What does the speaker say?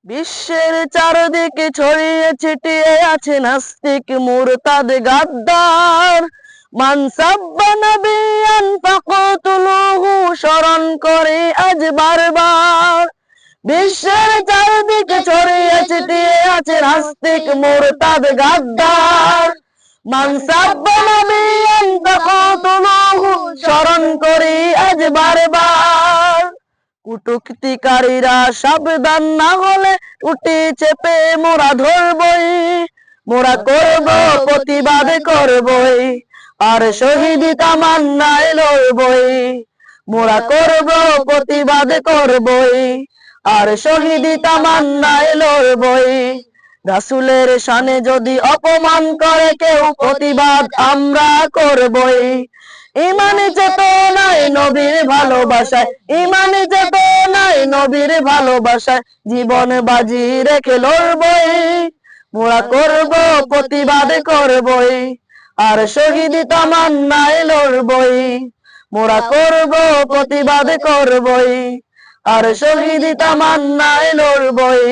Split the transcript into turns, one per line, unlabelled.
বিশ্বের চারদিকে ছড়িয়ে ছিটিয়ে আছে নাস্তিক মুরতাদ গাদ্দার। মান সাব্বা নবিয়ান ফাকতুলুহু স্মরণ করে আজ বারবার। বিশ্বের চারদিকে ছড়িয়ে ছিটিয়ে আছে নাস্তিক মুরতাদ গাদ্দার। মান সাব্বা নবিয়ান ফাকতুলুহু স্মরণ করি আজ বারবার। কুটুক্তিকারীরা সাবধান না হলে উঠে চেপে মোরা ধরবই, মোরা করব প্রতিবাদ করবই, আর শহীদ তামান্নায় লড়বই। মোরা করব প্রতিবাদ করবই, আর শহীদ তামান্নায় লড়বই। রাসূলের শানে যদি অপমান করে কেউ, প্রতিবাদ আমরা করবই। ইমানি চেতনায় নবীর ভালোবাসায়, ইমানি চেতনায় নবীর ভালোবাসায় জীবন বাজি রেখে লড়বই। মোরা করব প্রতিবাদ করবই, আর শহীদ তামান্নায় লড়বই। মোরা করব প্রতিবাদ করবই, আর শহীদ তামান্নায় লড়বই।